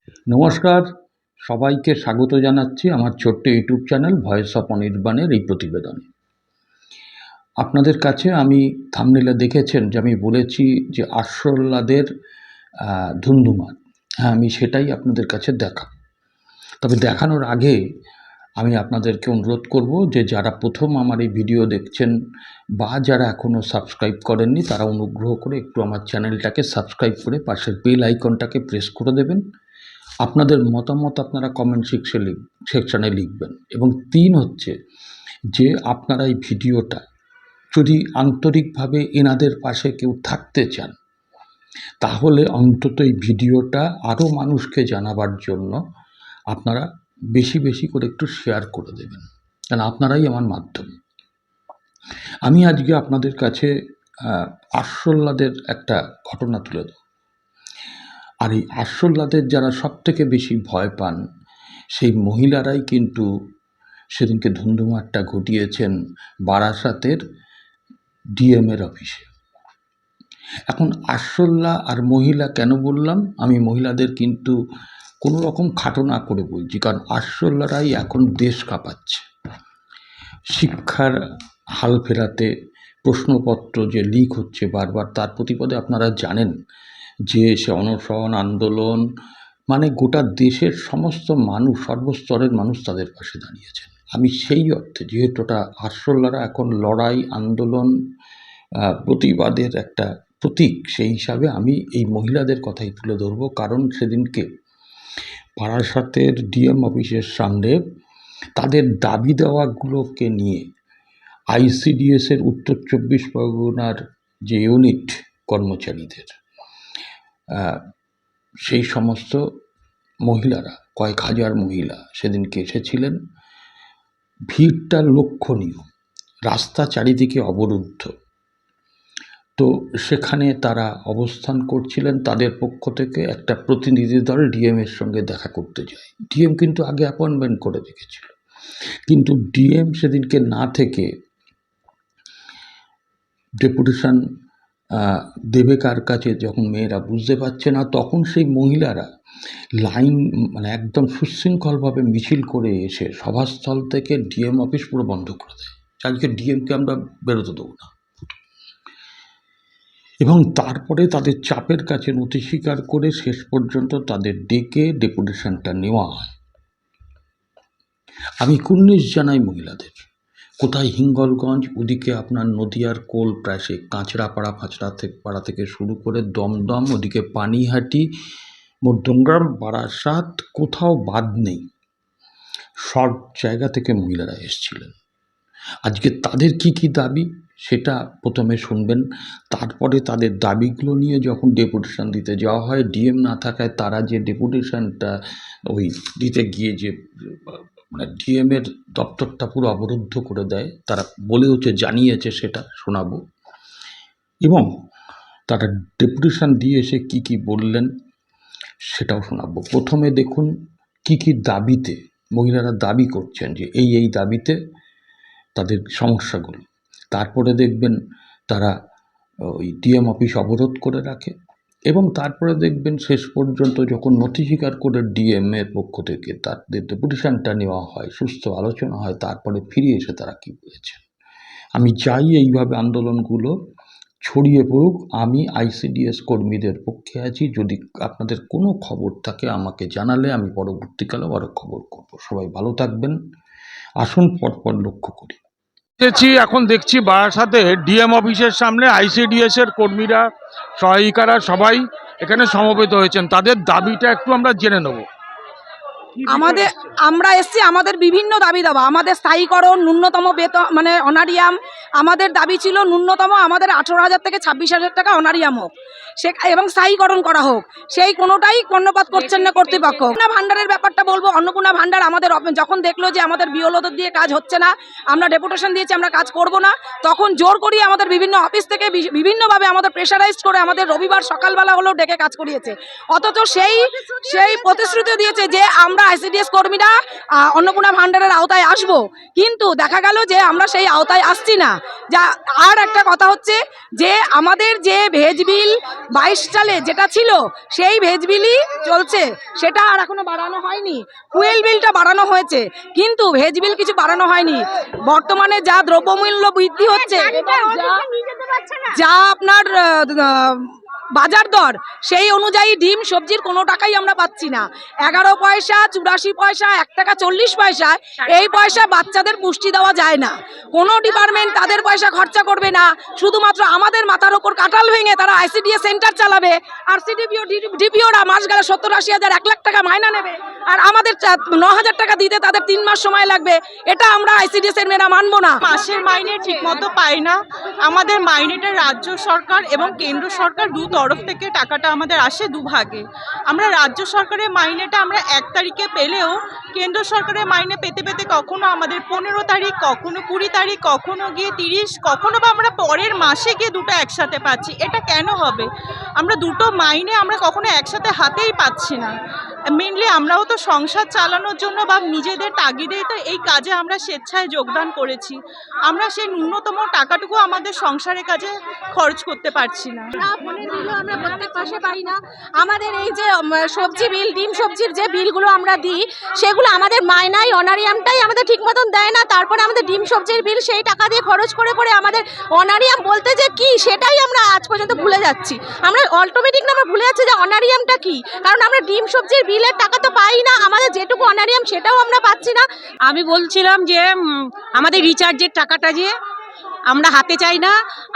নমস্কার, সবাইকে স্বাগত জানাচ্ছি আমার ছোট্ট ইউটিউব চ্যানেল ভয়েস অফ অনির্বাণের এই প্রতিবেদনে। আপনাদের কাছে আমি থাম্বনেইলে দেখেছেন যে আমি বলেছি যে আশরোল্লাদের ধুন্ধুমার। হ্যাঁ, আমি সেটাই আপনাদের কাছে দেখাবো। তবে দেখানোর আগে আমি আপনাদেরকে অনুরোধ করব যে যারা প্রথম আমার এই ভিডিও দেখছেন বা যারা এখনও সাবস্ক্রাইব করেননি তারা অনুগ্রহ করে একটু আমার চ্যানেলটাকে সাবস্ক্রাইব করে পাশের বেল আইকনটাকে প্রেস করে দেবেন। আপনাদের মতামত আপনারা কমেন্ট সেকশানে লিখবেন। এবং 3 হচ্ছে যে আপনারা এই ভিডিওটা যদি আন্তরিকভাবে এনাদের পাশে কেউ থাকতে চান তাহলে অন্তত এই ভিডিওটা আরও মানুষকে জানাবার জন্য আপনারা বেশি বেশি করে একটু শেয়ার করে দেবেন, কারণ আপনারাই আমার মাধ্যম। আমি আজকে আপনাদের কাছে আশরোল্লাদের একটা ঘটনা তুলে দেব। আর এই আশরোল্লাদের যারা সবথেকে বেশি ভয় পান সেই মহিলারাই কিন্তু সেদিনকে ধুন্ধুমারটা ঘটিয়েছেন বারাসাতের ডিএমের অফিসে। এখন আশরোল্লা আর মহিলা কেন বললাম? আমি মহিলাদের কিন্তু কোনো রকম খাটো না করে বলছি, কারণ আশরোল্লারাই এখন দেশ কাঁপাচ্ছে। শিক্ষার হাল ফেরাতে প্রশ্নপত্র যে লিক হচ্ছে বারবার, তার প্রতিবাদে আপনারা জানেন যে সে অনশন আন্দোলন, মানে গোটা দেশের সমস্ত মানুষ, সর্বস্তরের মানুষ তাদের পাশে দাঁড়িয়েছেন। আমি সেই অর্থে, যেহেতু ওটা আশরোল্লারা এখন লড়াই, আন্দোলন, প্রতিবাদের একটা প্রতীক, সেই হিসাবে আমি এই মহিলাদের কথাই তুলে ধরবো। কারণ সেদিনকে বারাসাতের ডিএম অফিসের সামনে তাদের দাবি দেওয়াগুলোকে নিয়ে আইসিডিএসের উত্তর 24 পরগনার যে ইউনিট কর্মচারীদের, সেই সমস্ত মহিলারা, কয়েক হাজার মহিলা সেদিনকে এসেছিলেন। ভিড়টা লক্ষণীয়, রাস্তা চারিদিকে অবরুদ্ধ। তো সেখানে তারা অবস্থান করছিলেন। তাদের পক্ষ থেকে একটা প্রতিনিধি দল ডিএমের সঙ্গে দেখা করতে যায়। ডিএম কিন্তু আগে অ্যাপয়েন্টমেন্ট করে রেখেছিল, কিন্তু ডিএম সেদিনকে না থেকে ডেপুটেশন দেবে কার কাছে যখন মেয়েরা বুঝতে পারছে না, তখন সেই মহিলারা লাইন, মানে একদম সুশৃঙ্খলভাবে মিছিল করে এসে সভাস্থল থেকে ডিএম অফিস পুরো বন্ধ করে দেয়। আজকে ডিএমকে আমরা বেরোতে দেবো না। এবং তারপরে তাদের চাপের কাছে নথি স্বীকার করে শেষ পর্যন্ত তাদের ডেকে ডেপুটেশনটা নেওয়া হয়। আমি কুর্নিশ জানাই মহিলাদের। কোথায় হিঙ্গলগঞ্জ, ওদিকে আপনার নদিয়ার কোল, প্রায় সে কাঁচরাপাড়া পাড়া থেকে শুরু করে দমদম, ওদিকে পানিহাটি, মধ্যমগ্রাম, বারাসাত, কোথাও বাদ নেই, সব জায়গা থেকে মহিলারা এসেছিলেন। আজকে তাদের কি কি দাবি সেটা প্রথমে শুনবেন, তারপরে তাদের দাবিগুলো নিয়ে যখন ডেপুটেশন দিতে যাওয়া হয়, ডিএম না থাকায় তারা যে ডেপুটেশনটা ওই দিতে গিয়ে যে মানে ডিএমের দপ্তরটা পুরো অবরুদ্ধ করে দেয়, তারা বলেওছে, জানিয়েছে, সেটা শোনাবো। এবং তারা ডেপুটেশন দিয়ে এসে কী কী বললেন সেটাও শোনাবো। প্রথমে দেখুন কি কি দাবিতে মহিলারা দাবি করছেন, যে এই দাবিতে তাদের সমস্যাগুলো। তারপরে দেখবেন তারা ওই ডিএম অফিস অবরোধ করে রাখে, এবং তারপরে দেখবেন শেষ পর্যন্ত যখন নথি স্বীকার করে ডিএমের পক্ষ থেকে তাদের ডেপুটেশনটা নেওয়া হয়, সুস্থ আলোচনা হয়, তারপরে ফিরে এসে তারা কী বলেছেন। আমি চাই এইভাবে আন্দোলনগুলো ছড়িয়ে পড়ুক। আমি আইসিডিএস কর্মীদের পক্ষে আছি। যদি আপনাদের কোনো খবর থাকে আমাকে জানালে আমি পরবর্তীকালেও আরও খবর করব। সবাই ভালো থাকবেন। আসুন পরপর লক্ষ্য করি। এখন দেখছি বারাসাতে ডিএম অফিসের সামনে আইসিডিএস এর কর্মীরা, সহায়িকারা সবাই এখানে সমবেত হয়েছেন। তাদের দাবিটা একটু আমরা জেনে নেব। আমরা এসছি আমাদের বিভিন্ন দাবি দেওয়া, আমাদের স্থায়ীকরণ, ন্যূনতম বেতন মানে অনারিয়াম। আমাদের দাবি ছিল ন্যূনতম আমাদের 18,000 থেকে 26,000 টাকা অনারিয়াম হোক, সে এবং স্থায়ীকরণ করা হোক। সেই কোনোটাই কর্ণপাত করছেন না কর্তৃপক্ষ। অন্নপূর্ণা ভাণ্ডারের ব্যাপারটা বলবো। অন্নপূর্ণা ভাণ্ডার আমাদের যখন দেখলো যে আমাদের বিওলোদের দিয়ে কাজ হচ্ছে না, আমরা ডেপুটেশন দিয়েছি আমরা কাজ করব না, তখন জোর করিয়ে আমাদের বিভিন্ন অফিস থেকে বিভিন্নভাবে আমাদের প্রেশারাইজড করে আমাদের রবিবার সকালবেলা হলেও ডেকে কাজ করিয়েছে। অথচ সেই প্রতিশ্রুতি দিয়েছে যে আমরা আমরা আইসিডিএস কর্মীরা অন্নপূর্ণা ভাণ্ডারের আওতায় আসব, কিন্তু দেখা গেল যে আমরা সেই আওতায় আসছি না। যা আর একটা কথা হচ্ছে যে আমাদের যে ভেজ বিল 22 সালে যেটা ছিল সেই ভেজ বিলই চলছে, সেটা আর এখনো বাড়ানো হয়নি। ফুয়েল বিলটা বাড়ানো হয়েছে কিন্তু ভেজ বিল কিছু বাড়ানো হয়নি। বর্তমানে যা দ্রব্যমূল্য বৃদ্ধি হচ্ছে, যা আপনার বাজার দর, সেই অনুযায়ী ডিম সবজির কোনো টাকাই আমরা পাচ্ছি না। 11 পয়সা 84 পয়সা 1 টাকা 40 পয়সা, এই পয়সা বাচ্চাদের পুষ্টি দেওয়া যায় না। কোনো ডিপার্টমেন্ট তাদের পয়সা খরচা করবে না, শুধুমাত্র আমাদের মাথার ওপর কাঁঠাল ভেঙে তারা আইসিডিএস সেন্টার চালাবে। আর ডিপিওরা মাস গেলে 70-80 হাজার 1 লাখ টাকা মাইনা নেবে, আর আমাদের 9,000 টাকা দিতে তাদের 3 মাস সময় লাগবে। এটা আমরা আইসিডিএস এর মেয়েরা মানবো না। মাসের মাইনে ঠিক মতো পাই না। আমাদের মাইনেটা রাজ্য সরকার এবং কেন্দ্র সরকার দু তরফ থেকে টাকাটা আমাদের আসে দুভাগে। আমরা রাজ্য সরকারের মাইনেটা আমরা 1 তারিখে পেলেও কেন্দ্র সরকারের মাইনে পেতে পেতে কখনো আমাদের 15 তারিখ, কখনো 20 তারিখ, কখনো গিয়ে 30, কখনো বা আমরা পরের মাসে গিয়ে দুটো একসাথে পাচ্ছি। এটা কেন হবে? আমরা দুটো মাইনে আমরা কখনো একসাথে হাতেই পাচ্ছি না। মেনলি আমরাও তো সংসার চালানোর জন্য বা নিজেদের তাগিদেই তো এই কাজে আমরা স্বেচ্ছায় যোগদান করেছি। আমরা সেই ন্যূনতম টাকাটুকু আমাদের সংসারের কাজে খরচ করতে পারছি না। আমরা প্রত্যেক মাসে পাই না। আমাদের এই যে সবজি বিল, ডিম সবজির যে বিলগুলো আমরা দিই, সেগুলো আমাদের মাইনাই অনারিয়ামটাই আমাদের ঠিক মতন দেয় না। তারপরে আমাদের ডিম সবজির বিল সেই টাকা দিয়ে খরচ করে করে আমাদের অনারিয়াম বলতে যে কি সেটাই আমরা আজ পর্যন্ত ভুলে যাচ্ছি। আমরা অটোমেটিক আমরা ভুলে যাচ্ছি যে অনারিয়ামটা কি, কারণ আমরা ডিম সবজির বিলের টাকা তো পাই না, আমাদের যেটুকু অনারিয়াম সেটাও আমরা পাচ্ছি না। আমি বলছিলাম যে আমাদের রিচার্জের টাকাটা যে আমরা হাতে চাই না,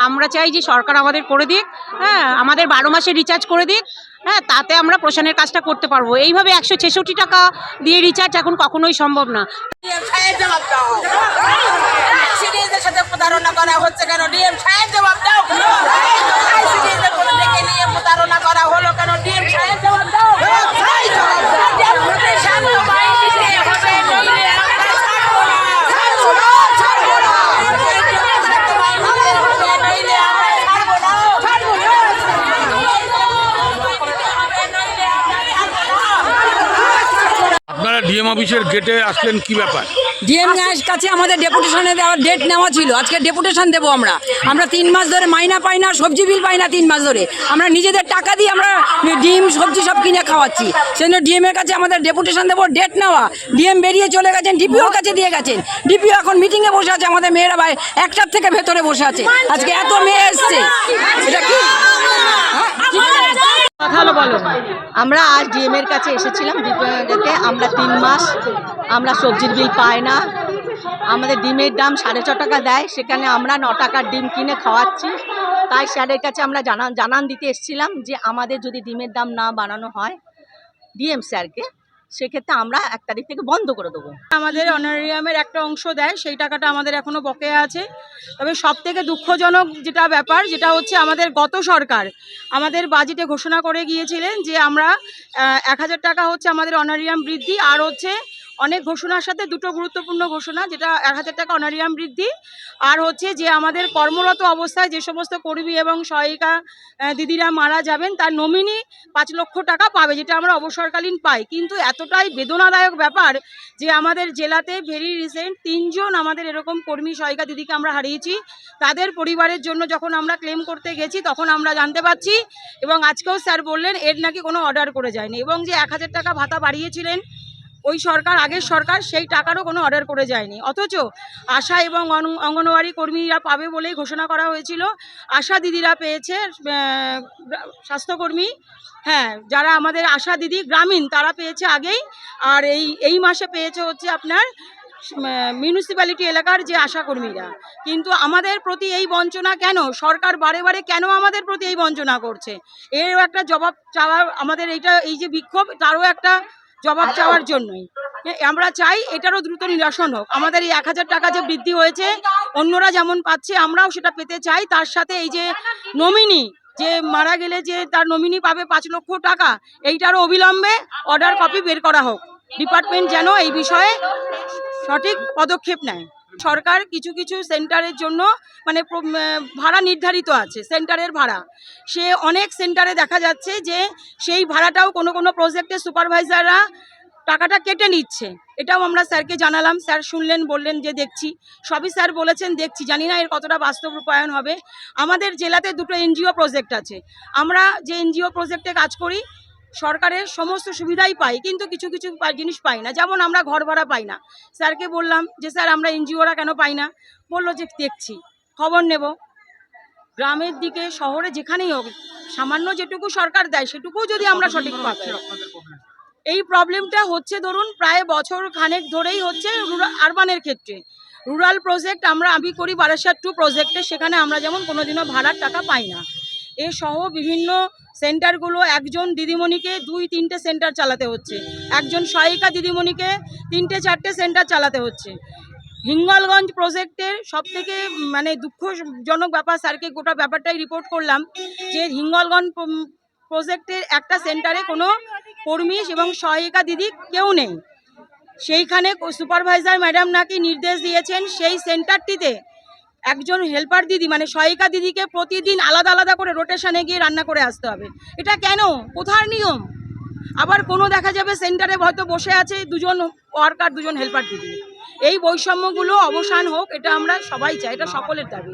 আমরা চাই যে সরকার আমাদের করে দিক। হ্যাঁ, আমাদের 12 মাসের রিচার্জ করে দিক। হ্যাঁ, তাতে আমরা প্রশাসনের কাজটা করতে পারবো। এইভাবে 166 টাকা দিয়ে রিচার্জ এখন কখনোই সম্ভব না। সাথে প্রতারণা করা হচ্ছে কেন? ডিএম সাহেব জবাব দাও। প্রতারণা করা হলো কেন? ডিএম সাহেব জবাব দাও। আপনারা ডিএম অফিসের গেটে আসলেন, কি ব্যাপার? ডিএম কাছে আমাদের ডেপুটেশনে দেওয়ার ডেট নেওয়া ছিল। আজকে ডেপুটেশন দেবো আমরা। 3 মাস ধরে মাইনা পাই না, সবজি বিল পাই না 3 মাস ধরে। আমরা নিজেদের টাকা দিয়ে আমরা ডিম সবজি সব কিনে খাওয়াচ্ছি। সেজন্য ডিএমের কাছে আমাদের ডেপুটেশন দেবো, ডেট নেওয়া। ডিএম বেরিয়ে চলে গেছেন, ডিপিওর কাছে দিয়ে গেছেন। ডিপিও এখন মিটিংয়ে বসে আছে, আমাদের মেয়েরা ভাই 1টার থেকে ভেতরে বসে আছে। আজকে এত মেয়ে এসছে, এটা কি? আমরা আজ ডিএমের কাছে এসেছিলাম ডিপিওতে। আমরা 3 মাস আমরা সবজির বিল পাই না। আমাদের ডিমের দাম 6.5 টাকা দেয়, সেখানে আমরা 9 টাকার ডিম কিনে খাওয়াচ্ছি। তাই স্যারের কাছে আমরা জানান দিতে এসেছিলাম যে আমাদের যদি ডিমের দাম না বাড়ানো হয় ডিএম স্যারকে, সেক্ষেত্রে আমরা 1 তারিখ থেকে বন্ধ করে দেবো। আমাদের অনারিয়ামের একটা অংশ দেয়, সেই টাকাটা আমাদের এখনো বকেয়া আছে। তবে সব থেকে দুঃখজনক যেটা ব্যাপার, যেটা হচ্ছে আমাদের গত সরকার আমাদের বাজেটে ঘোষণা করে গিয়েছিলেন যে আমরা 1,000 টাকা হচ্ছে আমাদের অনারিয়াম বৃদ্ধি, আর হচ্ছে অনেক ঘোষণার সাথে দুটো গুরুত্বপূর্ণ ঘোষণা, যেটা 1,000 টাকা অনারিয়াম বৃদ্ধি, আর হচ্ছে যে আমাদের কর্মরত অবস্থায় যে সমস্ত কর্মী এবং সহায়িকা দিদিরা মারা যাবেন তার নমিনি 5 লক্ষ টাকা পাবে, যেটা আমরা অবসরকালীন পাই। কিন্তু এতটাই বেদনাদায়ক ব্যাপার যে আমাদের জেলাতে ভেরি রিসেন্ট 3 জন আমাদের এরকম কর্মী সহায়িকা দিদিকে আমরা হারিয়েছি। তাদের পরিবারের জন্য যখন আমরা ক্লেম করতে গেছি তখন আমরা জানতে পারছি, এবং আজকেও স্যার বললেন এর নাকি কোনো অর্ডার করে যায়নি, এবং যে 1,000 টাকা ভাতা বাড়িয়েছিলেন ওই সরকার, আগের সরকার, সেই টাকারও কোনো অর্ডার করে যায়নি। অথচ আশা এবং অঙ্গনওয়াড়ি কর্মীরা পাবে বলেই ঘোষণা করা হয়েছিল। আশা দিদিরা পেয়েছে, স্বাস্থ্যকর্মী, হ্যাঁ, যারা আমাদের আশা দিদি গ্রামীণ তারা পেয়েছে আগেই। আর এই মাসে পেয়েছে হচ্ছে আপনার মিউনিসিপ্যালিটি এলাকার যে আশাকর্মীরা। কিন্তু আমাদের প্রতি এই বঞ্চনা কেন? সরকার বারে বারে কেন আমাদের প্রতি এই বঞ্চনা করছে? এরও একটা জবাব চাওয়া আমাদের, এই যে বিক্ষোভ, তারও একটা জবাব চাওয়ার জন্যই আমরা চাই এটারও দ্রুত নিরসন হোক। আমাদের এই 1,000 টাকা যে বৃদ্ধি হয়েছে, অন্যরা যেমন পাচ্ছে আমরাও সেটা পেতে চাই। তার সাথে এই যে নমিনি, যে মারা গেলে যে তার নমিনি পাবে 5 লক্ষ টাকা, এইটারও অবিলম্বে অর্ডার কপি বের করা হোক। ডিপার্টমেন্ট যেন এই বিষয়ে সঠিক পদক্ষেপ নেয়। সরকার কিছু কিছু সেন্টারের জন্য মানে ভাড়া নির্ধারিত আছে, সেন্টারের ভাড়া। সে অনেক সেন্টারে দেখা যাচ্ছে যে সেই ভাড়াটাও কোনো কোনো প্রজেক্টের সুপারভাইজাররা টাকাটা কেটে নিচ্ছে। এটাও আমরা স্যারকে জানালাম, স্যার শুনলেন, বললেন যে দেখছি। সবই স্যার বলেছেন দেখছি, জানি না এর কতটা বাস্তব রূপায়ণ হবে। আমাদের জেলাতে দুটো এনজিও প্রজেক্ট আছে, আমরা যে এনজিও প্রজেক্টে কাজ করি সরকারের সমস্ত সুবিধাই পাই, কিন্তু কিছু কিছু জিনিস পাই না। যেমন আমরা ঘর ভাড়া পাই না। স্যারকে বললাম যে স্যার আমরা এনজিওরা কেন পাই না, বললো যে দেখছি, খবর নেব। গ্রামের দিকে শহরে যেখানেই হোক সামান্য যেটুকু সরকার দেয় সেটুকুও যদি আমরা সঠিক পাই। এই প্রবলেমটা হচ্ছে ধরুন প্রায় বছর খানেক ধরেই হচ্ছে আরবানের ক্ষেত্রে। রুরাল প্রজেক্ট আমি করি বারাসাত 2 প্রজেক্টে, সেখানে আমরা যেমন কোনোদিনও ভাড়ার টাকা পাই না। এ সহ বিভিন্ন সেন্টারগুলো একজন দিদিমণিকে 2-3টে সেন্টার চালাতে হচ্ছে, একজন সহায়িকা দিদিমণিকে 3-4টে সেন্টার চালাতে হচ্ছে। হিঙ্গলগঞ্জ প্রজেক্টের সবথেকে মানে দুঃখজনক ব্যাপার, স্যারকে গোটা ব্যাপারটাই রিপোর্ট করলাম যে হিঙ্গলগঞ্জ প্রজেক্টের একটা সেন্টারে কোনো কর্মী এবং সহায়িকা দিদি কেউ নেই। সেইখানে সুপারভাইজার ম্যাডাম নাকি নির্দেশ দিয়েছেন সেই সেন্টারটিতে একজন হেল্পার দিদি মানে সহায়িকা দিদিকে প্রতিদিন আলাদা আলাদা করে রোটেশনে গিয়ে রান্না করে আসতে হবে। এটা কেন? কোথার নিয়ম? আবার কোনো দেখা যাবে সেন্টারে হয়তো বসে আছে 2জন ওয়ার্কার, 2জন হেল্পার দিদি। এই বৈষম্যগুলো অবসান হোক, এটা আমরা সবাই চাই, এটা সকলের দাবি।